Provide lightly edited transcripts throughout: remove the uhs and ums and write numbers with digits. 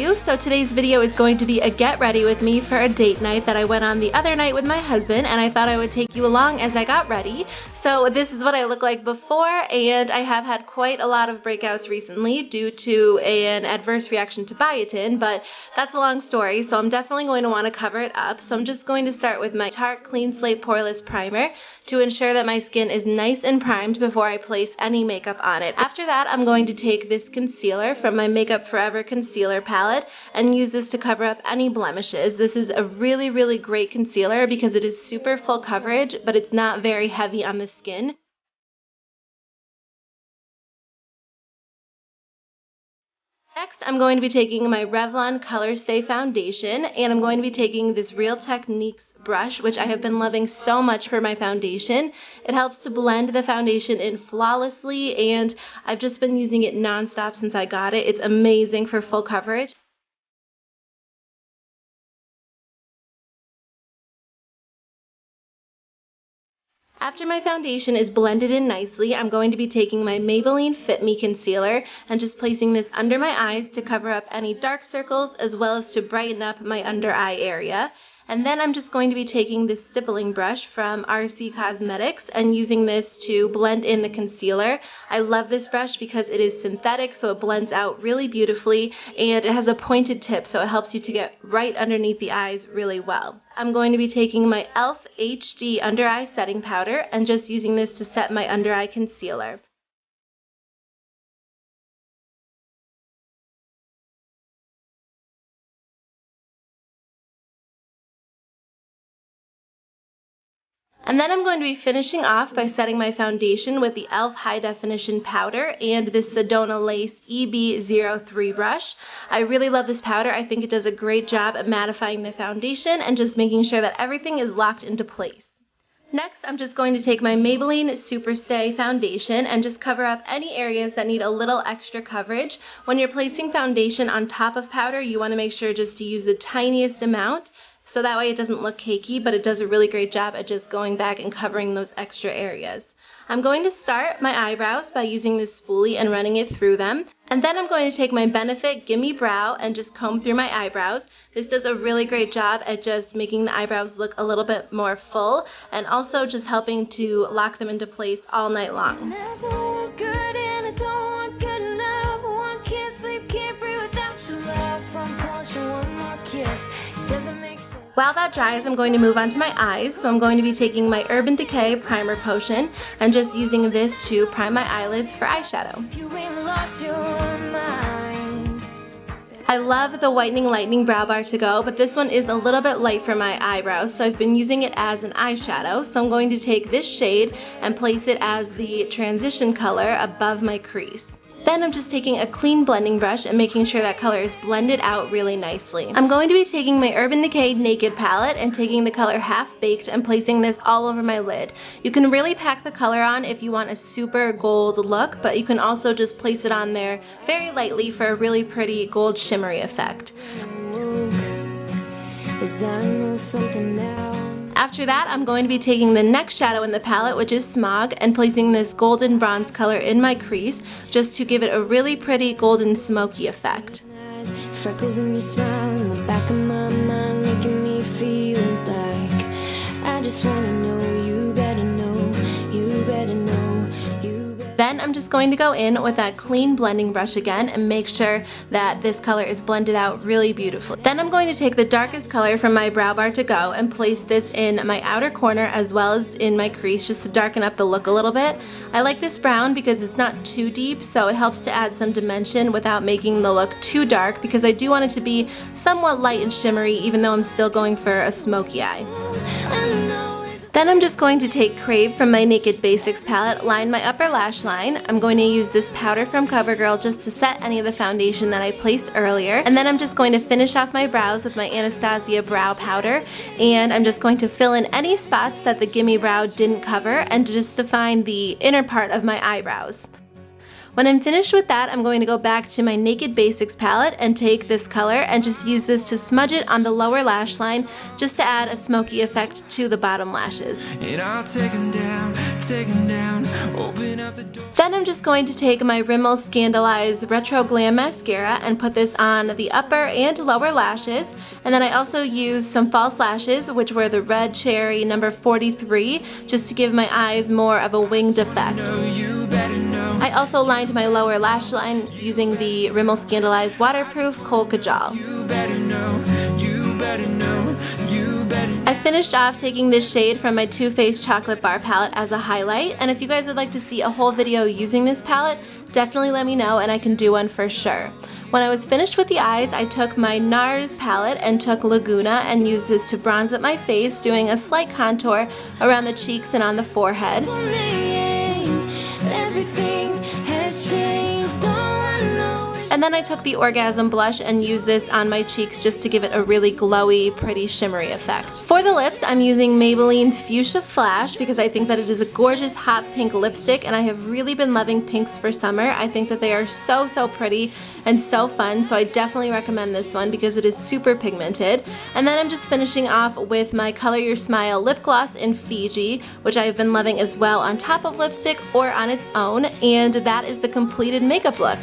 you. So today's video is going to be a get ready with me for a date night that I went on the other night with my husband, and I thought I would take you along as I got ready. So this is what I look like before, and I have had quite a lot of breakouts recently due to an adverse reaction to biotin, but that's a long story, so I'm definitely going to want to cover it up. So I'm just going to start with my Tarte Clean Slate Poreless Primer to ensure that my skin is nice and primed before I place any makeup on it. After that, I'm going to take this concealer from my Makeup Forever concealer palette and use this to cover up any blemishes. This is a really great concealer because it is super full coverage, but it's not very heavy on the skin. Next, I'm going to be taking my Revlon Colorstay foundation, and I'm going to be taking this Real Techniques brush, which I have been loving so much for my foundation. It helps to blend the foundation in flawlessly, and I've just been using it nonstop since I got it. It's amazing for full coverage. After my foundation is blended in nicely, I'm going to be taking my Maybelline Fit Me concealer and just placing this under my eyes to cover up any dark circles as well as to brighten up my under eye area. And then I'm just going to be taking this stippling brush from RCCosmetics and using this to blend in the concealer. I love this brush because it is synthetic, so it blends out really beautifully, and it has a pointed tip, so it helps you to get right underneath the eyes really well. I'm going to be taking my e.l.f. HD Under Eye Setting Powder and just using this to set my under eye concealer. And then I'm going to be finishing off by setting my foundation with the e.l.f. High Definition Powder and this Sedona Lace EB03 brush. I really love this powder. I think it does a great job at mattifying the foundation and just making sure that everything is locked into place. Next, I'm just going to take my Maybelline SuperStay foundation and just cover up any areas that need a little extra coverage. When you're placing foundation on top of powder, you want to make sure just to use the tiniest amount, so that way it doesn't look cakey, but it does a really great job at just going back and covering those extra areas. I'm going to start my eyebrows by using this spoolie and running it through them. And then I'm going to take my Benefit Gimme Brow and just comb through my eyebrows. This does a really great job at just making the eyebrows look a little bit more full and also just helping to lock them into place all night long. While that dries, I'm going to move on to my eyes, so I'm going to be taking my Urban Decay Primer Potion and just using this to prime my eyelids for eyeshadow. I love the Whitening Lightning Brow Bar to go, but this one is a little bit light for my eyebrows, so I've been using it as an eyeshadow. So I'm going to take this shade and place it as the transition color above my crease. Then I'm just taking a clean blending brush and making sure that color is blended out really nicely. I'm going to be taking my Urban Decay Naked palette and taking the color Half Baked and placing this all over my lid. You can really pack the color on if you want a super gold look, but you can also just place it on there very lightly for a really pretty gold shimmery effect. After that, I'm going to be taking the next shadow in the palette, which is Smog, and placing this golden bronze color in my crease just to give it a really pretty golden smoky effect. Freckles in your smile in the back of my mind, making me feel like I just want to know you better know, you better know, you better. Then I'm just going to go in with that clean blending brush again and make sure that this color is blended out really beautifully. Then I'm going to take the darkest color from my brow bar to go and place this in my outer corner as well as in my crease just to darken up the look a little bit. I like this brown because it's not too deep, so it helps to add some dimension without making the look too dark, because I do want it to be somewhat light and shimmery even though I'm still going for a smoky eye. Then I'm just going to take Crave from my Naked Basics palette, line my upper lash line. I'm going to use this powder from Covergirl just to set any of the foundation that I placed earlier. And then I'm just going to finish off my brows with my Anastasia brow powder. And I'm just going to fill in any spots that the Gimme Brow didn't cover and just define the inner part of my eyebrows. When I'm finished with that, I'm going to go back to my Naked Basics palette and take this color and just use this to smudge it on the lower lash line just to add a smoky effect to the bottom lashes. And I'll take 'em down, open up the door. Then I'm just going to take my Rimmel Scandaleyes Retro Glam Mascara and put this on the upper and lower lashes. And then I also used some false lashes, which were the Red Cherry number 43, just to give my eyes more of a winged effect. I also lined my lower lash line using the Rimmel Scandaleyes Waterproof Kohl Kajal. I finished off taking this shade from my Too Faced Chocolate Bar palette as a highlight, and if you guys would like to see a whole video using this palette, definitely let me know and I can do one for sure. When I was finished with the eyes, I took my NARS palette and took Laguna and used this to bronze up my face, doing a slight contour around the cheeks and on the forehead. And then I took the Orgasm blush and used this on my cheeks just to give it a really glowy, pretty, shimmery effect. For the lips, I'm using Maybelline's Fuchsia Flash because I think that it is a gorgeous hot pink lipstick, and I have really been loving pinks for summer. I think that they are so, so pretty and so fun, so I definitely recommend this one because it is super pigmented. And then I'm just finishing off with my Color Your Smile lip gloss in Fiji, which I've been loving as well on top of lipstick or on its own, and that is the completed makeup look.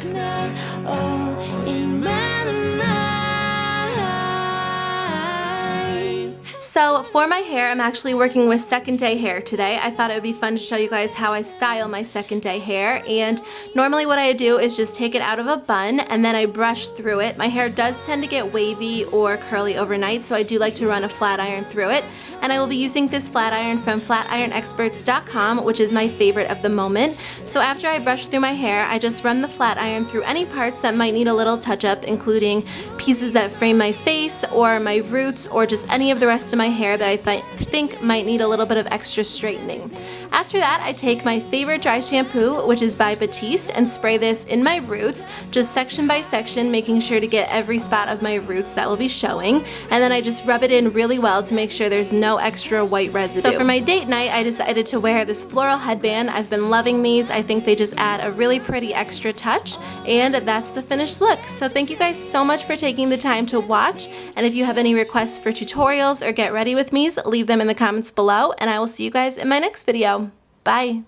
So for my hair, I'm actually working with second day hair today. I thought it would be fun to show you guys how I style my second day hair, and normally what I do is just take it out of a bun and then I brush through it. My hair does tend to get wavy or curly overnight, so I do like to run a flat iron through it, and I will be using this flat iron from flatironexperts.com, which is my favorite of the moment. So after I brush through my hair, I just run the flat iron through any parts that might need a little touch up, including pieces that frame my face or my roots or just any of the rest of my hair that I think might need a little bit of extra straightening. After that, I take my favorite dry shampoo, which is by Batiste, and spray this in my roots, just section by section, making sure to get every spot of my roots that will be showing, and then I just rub it in really well to make sure there's no extra white residue. So for my date night, I decided to wear this floral headband. I've been loving these. I think they just add a really pretty extra touch, and that's the finished look. So thank you guys so much for taking the time to watch, and if you have any requests for tutorials or get ready with me's, leave them in the comments below, and I will see you guys in my next video. Bye!